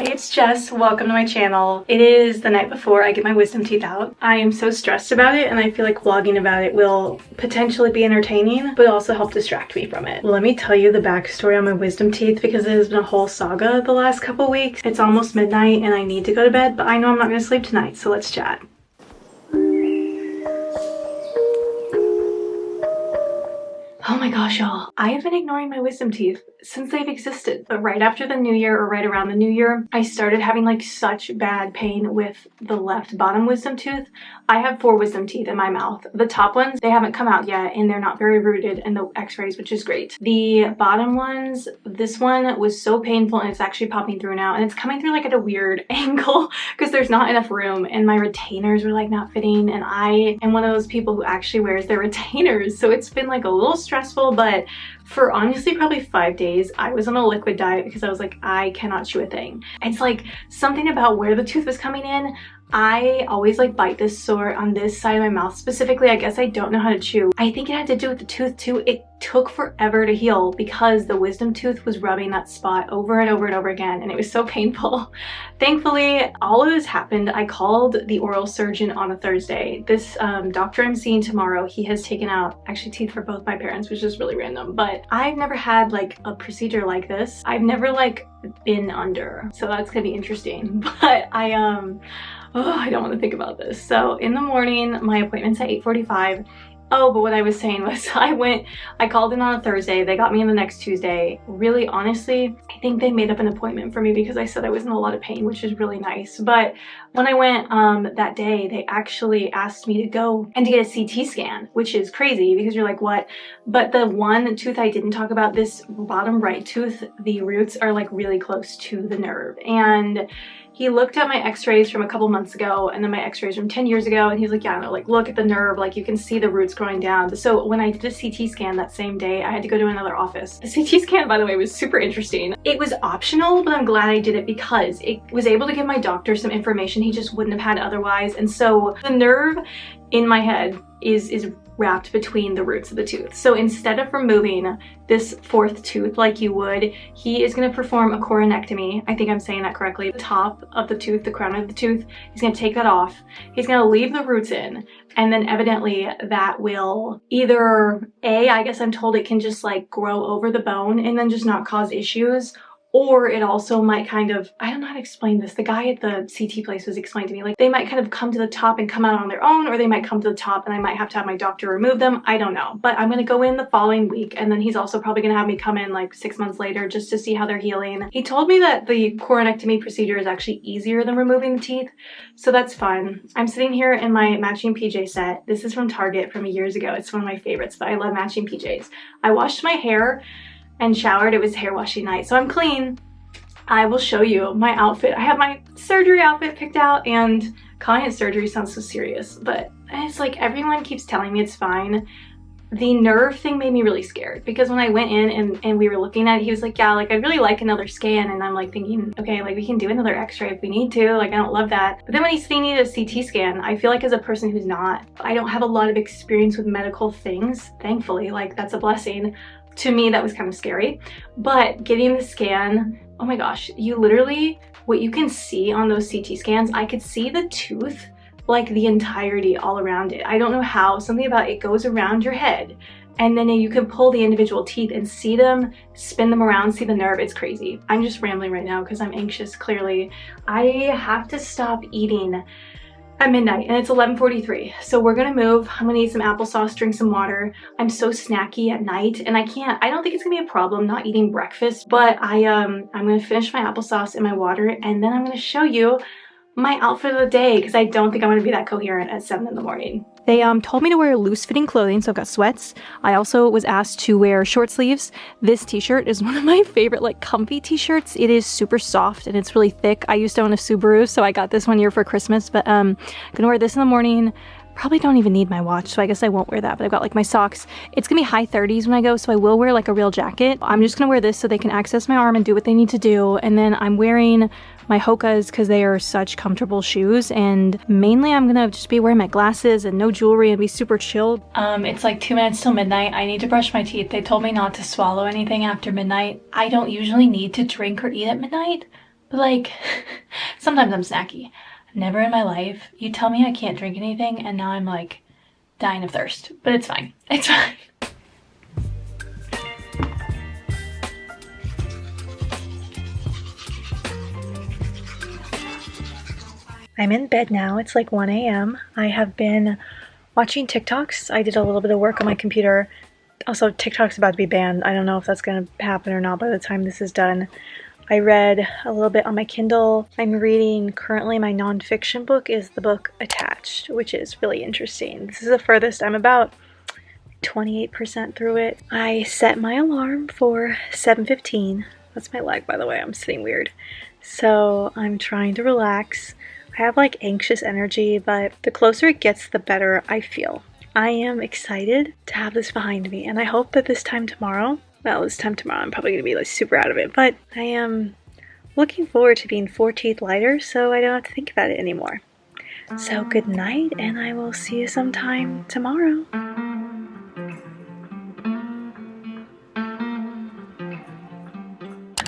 Hey, it's Jess. Welcome to my channel. It is the night before I get my wisdom teeth out. I am so stressed about it and I feel like vlogging about it will potentially be entertaining, but also help distract me from it. Let me tell you the backstory on my wisdom teeth because it has been a whole saga the last couple weeks. It's almost midnight and I need to go to bed, but I know I'm not gonna sleep tonight, so let's chat. Oh my gosh, y'all. I have been ignoring my wisdom teeth since they've existed. But right after the new year or right around the new year, I started having like such bad pain with the left bottom wisdom tooth. I have 4 wisdom teeth in my mouth. The top ones, they haven't come out yet and they're not very rooted in the x-rays, which is great. The bottom ones, this one was so painful and it's actually popping through now and it's coming through like at a weird angle because there's not enough room and my retainers were like not fitting and I am one of those people who actually wears their retainers. So it's been like a little stressful, but for honestly probably 5 days I was on a liquid diet because I was like, I cannot chew a thing. It's like something about where the tooth was coming in. I always like bite this sore on this side of my mouth specifically. I guess I don't know how to chew. I think it had to do with the tooth too. It took forever to heal because the wisdom tooth was rubbing that spot over and over and over again and it was so painful. Thankfully, all of this happened. I called the oral surgeon on a Thursday. This doctor I'm seeing tomorrow, he has taken out actually teeth for both my parents, which is really random, but I've never had like a procedure like this. I've never like been under, so that's gonna be interesting. But I don't want to think about this. So in the morning, my appointment's at 8:45. Oh, but what I was saying was I called in on a Thursday. They got me in the next Tuesday. Really, honestly, I think they made up an appointment for me because I said I was in a lot of pain, which is really nice. But when I went that day, they actually asked me to go and to get a CT scan, which is crazy because you're like, what? But the one tooth I didn't talk about, this bottom right tooth, the roots are like really close to the nerve. And he looked at my x-rays from a couple months ago and then my x-rays from 10 years ago and he's like, yeah, no, like look at the nerve, like you can see the roots growing down. So when I did a CT scan that same day, I had to go to another office. The CT scan, by the way, was super interesting. It was optional, but I'm glad I did it because it was able to give my doctor some information he just wouldn't have had otherwise. And so the nerve in my head is wrapped between the roots of the tooth. So instead of removing this 4th tooth like you would, he is going to perform a coronectomy. I think I'm saying that correctly. The top of the tooth, the crown of the tooth, he's going to take that off. He's going to leave the roots in. And then evidently that will either I guess I'm told it can just like grow over the bone and then just not cause issues. Or it also might kind of, I don't know how to explain this. The guy at the CT place was explaining to me, like they might kind of come to the top and come out on their own, or they might come to the top and I might have to have my doctor remove them. I don't know, but I'm gonna go in the following week and then he's also probably gonna have me come in like 6 months later just to see how they're healing. He told me that the coronectomy procedure is actually easier than removing the teeth, so that's fun. I'm sitting here in my matching PJ set. This is from Target from years ago. It's one of my favorites, but I love matching PJs. I washed my hair and showered. It was hair washing night, so I'm clean. I will show you my outfit. I have my surgery outfit picked out, and calling it surgery sounds so serious, but it's like everyone keeps telling me it's fine. The nerve thing made me really scared because when I went in and we were looking at it, he was like, yeah, like I'd really like another scan. And I'm like thinking, okay, like we can do another x-ray if we need to, like I don't love that. But then when he's saying he needed a CT scan, I feel like as a person who's I don't have a lot of experience with medical things, thankfully, like that's a blessing. To me, that was kind of scary, but getting the scan, oh my gosh, you literally, what you can see on those CT scans, I could see the tooth, like the entirety all around it. I don't know how, something about it goes around your head and then you can pull the individual teeth and see them, spin them around, see the nerve. It's crazy. I'm just rambling right now because I'm anxious, clearly. I have to stop eating at midnight and it's 11:43, so we're gonna move. I'm gonna eat some applesauce, drink some water. I'm so snacky at night and I don't think it's gonna be a problem not eating breakfast, but I'm gonna finish my applesauce and my water and then I'm gonna show you my outfit of the day because I don't think I'm gonna be that coherent at 7 in the morning. They told me to wear loose-fitting clothing, so I've got sweats. I also was asked to wear short sleeves. This t-shirt is one of my favorite, like, comfy t-shirts. It is super soft and it's really thick. I used to own a Subaru, so I got this one year for Christmas, but I'm gonna wear this in the morning. Probably don't even need my watch, so I guess I won't wear that, but I've got like my socks. It's gonna be high 30s when I go, so I will wear like a real jacket. I'm just gonna wear this so they can access my arm and do what they need to do. And then I'm wearing my Hoka's because they are such comfortable shoes, and mainly I'm gonna just be wearing my glasses and no jewelry and be super chilled. It's like 2 minutes till midnight. I need to brush my teeth. They told me not to swallow anything after midnight. I don't usually need to drink or eat at midnight, But like, sometimes I'm snacky. Never in my life. You tell me I can't drink anything and now I'm like dying of thirst. But it's fine. It's fine. I'm in bed now. It's like 1 a.m. I have been watching TikToks. I did a little bit of work on my computer. Also, TikTok's about to be banned. I don't know if that's going to happen or not by the time this is done. I read a little bit on my Kindle. I'm reading currently my nonfiction book is the book Attached, which is really interesting. This is the furthest. I'm about 28% through it. I set my alarm for 7:15. That's my leg, by the way. I'm sitting weird. So I'm trying to relax. I have like anxious energy, but the closer it gets, the better I feel. I am excited to have this behind me, and I hope that this time tomorrow, I'm probably gonna be like super out of it, but I am looking forward to being 4 teeth lighter so I don't have to think about it anymore. So good night, and I will see you sometime tomorrow.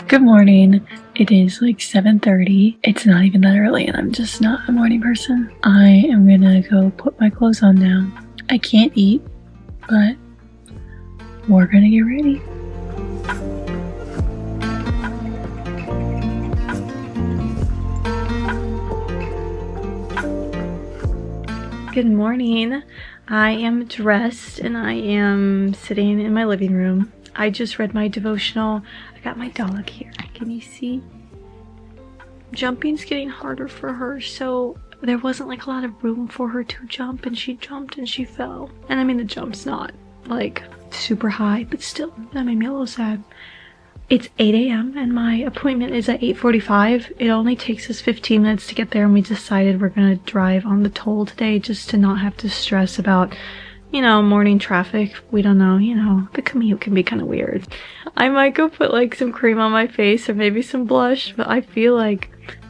Good morning. It is like 7:30. It's not even that early and I'm just not a morning person. I am gonna go put my clothes on now. I can't eat, but we're gonna get ready. Good morning. I am dressed and I am sitting in my living room. I just read my devotional. I got my dog here. Can you see? Jumping's getting harder for her, so there wasn't like a lot of room for her to jump, and she jumped and she fell. And I mean, the jump's not like super high, but still, that made me a little sad. It's 8 a.m. and my appointment is at 8:45. It only takes us 15 minutes to get there, and we decided we're gonna drive on the toll today just to not have to stress about, you know, morning traffic. We don't know, you know, the commute can be kind of weird. I might go put like some cream on my face or maybe some blush, but I feel like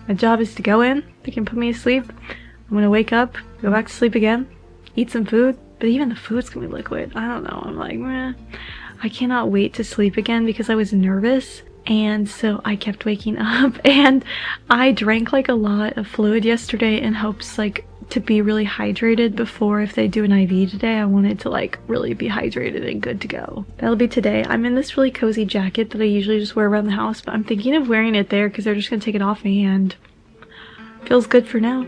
my job is to go in, they can put me to sleep, I'm gonna wake up, go back to sleep again, eat some food, but even the food's gonna be liquid. I don't know, I'm like, meh. I cannot wait to sleep again because I was nervous, and so I kept waking up, and I drank like a lot of fluid yesterday in hopes like to be really hydrated before, if they do an IV today, I wanted to like really be hydrated and good to go. That'll be today. I'm in this really cozy jacket that I usually just wear around the house, but I'm thinking of wearing it there because they're just gonna take it off me, and feels good for now.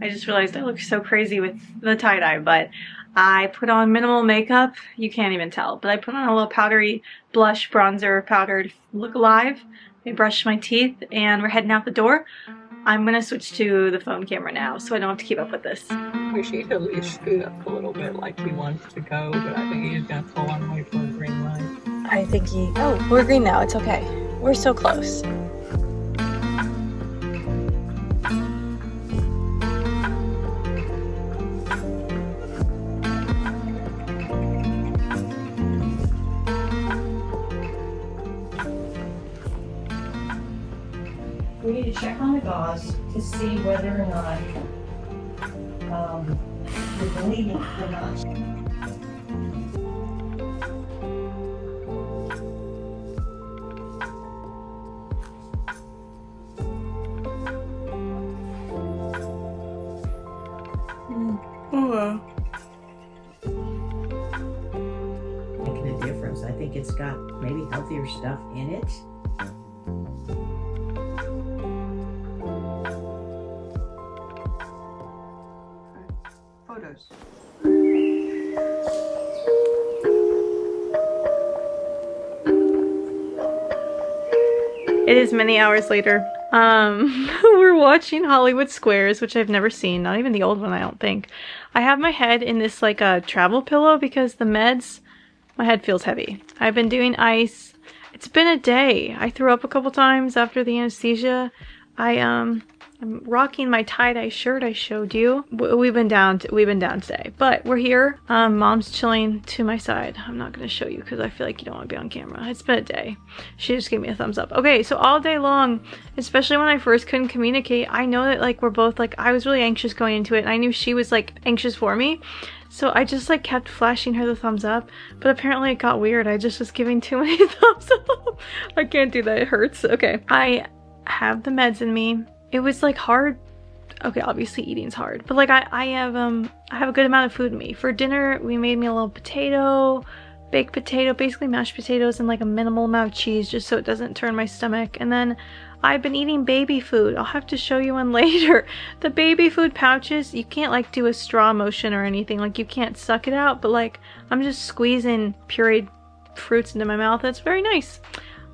I just realized I look so crazy with the tie-dye, but I put on minimal makeup. You can't even tell, but I put on a little powdery blush, bronzer, powder to look alive. I brushed my teeth and we're heading out the door. I'm gonna switch to the phone camera now so I don't have to keep up with this. Wish he'd at least scoot up a little bit like he wants to go, but I think he's gonna pull on wait for a green light. I think oh, we're green now, it's okay. We're so close. We need to check on the gauze to see whether or not you're bleeding or not. Making a difference. I think it's got maybe healthier stuff in it. Photos. It is many hours later. We're watching Hollywood Squares, which I've never seen, not even the old one, I don't think. I have my head in this like a travel pillow because the meds, my head feels heavy. I've been doing ice. It's been a day. I threw up a couple times after the anesthesia. I I'm rocking my tie-dye shirt I showed you. We've been down today, but we're here. Mom's chilling to my side. I'm not gonna show you because I feel like you don't want to be on camera. It's been a day. She just gave me a thumbs up. Okay, so all day long, especially when I first couldn't communicate, I know that like we're both like, I was really anxious going into it, and I knew she was like anxious for me. So I just like kept flashing her the thumbs up, but apparently it got weird. I just was giving too many thumbs up. I can't do that, it hurts. Okay, I have the meds in me. It was like hard. Okay, obviously eating's hard, but like I have a good amount of food in me. For dinner, we made me a little potato, baked potato, basically mashed potatoes, and like a minimal amount of cheese just so it doesn't turn my stomach. And then I've been eating baby food. I'll have to show you one later. The baby food pouches, you can't like do a straw motion or anything. Like you can't suck it out, but like I'm just squeezing pureed fruits into my mouth. It's very nice.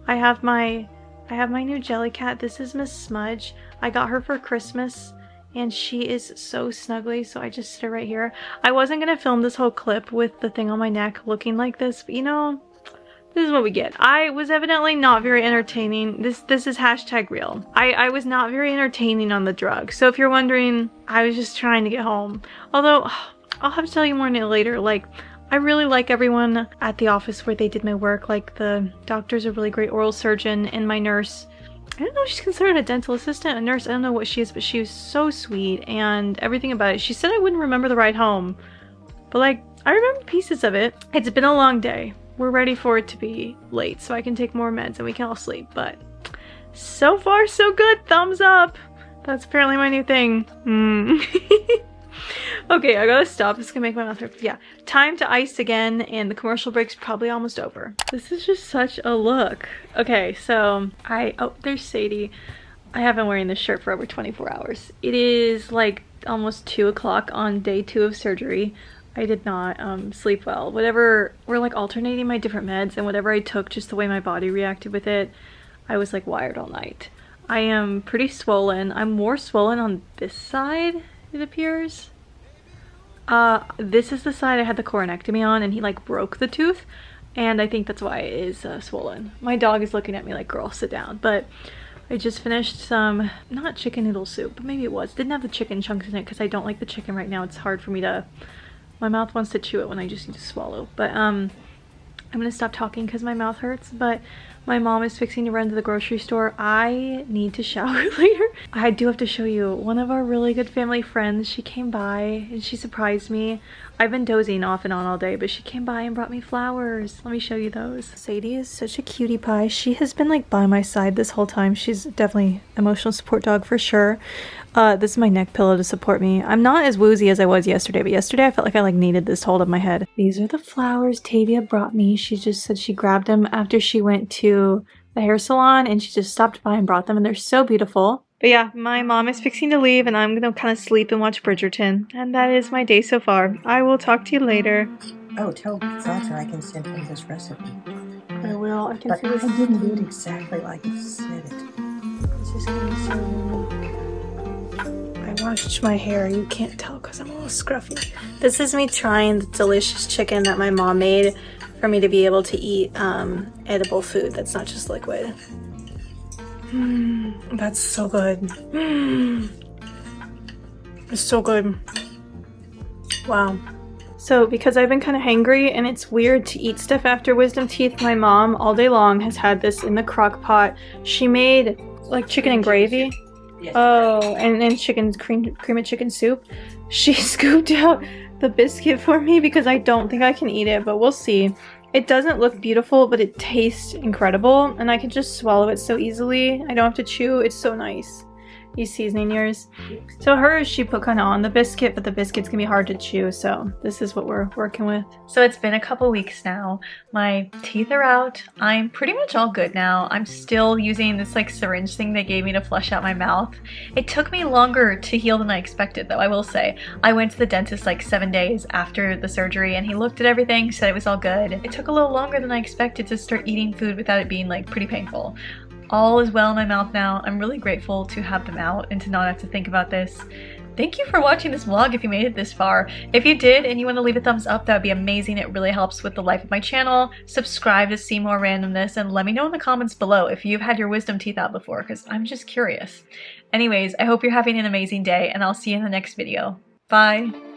I have my new jelly cat. This is Miss Smudge. I got her for Christmas and she is so snuggly, so I just sit her right here. I wasn't gonna film this whole clip with the thing on my neck looking like this, but you know, this is what we get. I was evidently not very entertaining. This is #real. I was not very entertaining on the drug. So if you're wondering, I was just trying to get home. Although, I'll have to tell you more later. Like, I really like everyone at the office where they did my work. Like, the doctor's a really great oral surgeon, and my nurse, I don't know if she's considered a dental assistant, a nurse, I don't know what she is, but she was so sweet, and everything about it. She said I wouldn't remember the ride home, but like, I remember pieces of it. It's been a long day. We're ready for it to be late so I can take more meds and we can all sleep, but so far so good. Thumbs up. That's apparently my new thing. Okay, I gotta stop. This is gonna make my mouth hurt. Yeah, time to ice again, and the commercial break's probably almost over. This is just such a look. Okay, so oh, there's Sadie. I have been wearing this shirt for over 24 hours. It is like almost 2 o'clock on day 2 of surgery. I did not sleep well. Whatever, we're like alternating my different meds, and whatever I took, just the way my body reacted with it, I was like wired all night. I am pretty swollen. I'm more swollen on this side, it appears. This is the side I had the coronectomy on, and he like broke the tooth, and I think that's why it is swollen. My dog is looking at me like, girl, sit down. But I just finished some, not chicken noodle soup, but maybe it was. Didn't have the chicken chunks in it because I don't like the chicken right now. It's hard for me to, my mouth wants to chew it when I just need to swallow. But I'm gonna stop talking because my mouth hurts. But my mom is fixing to run to the grocery store. I need to shower later. I do have to show you one of our really good family friends. She came by and she surprised me. I've been dozing off and on all day, but she came by and brought me flowers. Let me show you those. Sadie is such a cutie pie. She has been like by my side this whole time. She's definitely emotional support dog for sure. This is my neck pillow to support me. I'm not as woozy as I was yesterday, but yesterday I felt like I like needed this hold of my head. These are the flowers Tavia brought me. She just said she grabbed them after she went to the hair salon, and she just stopped by and brought them, and they're so beautiful. But yeah, my mom is fixing to leave, and I'm gonna kind of sleep and watch Bridgerton. And that is my day so far. I will talk to you later. Oh, tell Salter I can send him this recipe. I will. I can But see this. I didn't do it exactly like you said it. This is gonna be so unique. I washed my hair. You can't tell because I'm a little scruffy. This is me trying the delicious chicken that my mom made for me to be able to eat edible food that's not just liquid. That's so good. It's so good. Wow. So because I've been kind of hangry and it's weird to eat stuff after wisdom teeth, my mom all day long has had this in the crock pot. She made like chicken and gravy. Yes. Oh, and then cream of chicken soup. She scooped out the biscuit for me because I don't think I can eat it, but we'll see. It doesn't look beautiful, but it tastes incredible, and I can just swallow it so easily. I don't have to chew. It's so nice. You seasoning yours? So hers, she put kind of on the biscuit, but the biscuit's gonna be hard to chew, so this is what we're working with. So it's been a couple weeks now. My teeth are out. I'm pretty much all good now. I'm still using this like syringe thing they gave me to flush out my mouth. It took me longer to heal than I expected, though, I will say. I went to the dentist like 7 days after the surgery, and he looked at everything, said it was all good. It took a little longer than I expected to start eating food without it being like pretty painful. All is well in my mouth now. I'm really grateful to have them out and to not have to think about this. Thank you for watching this vlog if you made it this far. If you did and you want to leave a thumbs up, that would be amazing. It really helps with the life of my channel. Subscribe to see more randomness, and let me know in the comments below if you've had your wisdom teeth out before, because I'm just curious. Anyways, I hope you're having an amazing day, and I'll see you in the next video. Bye!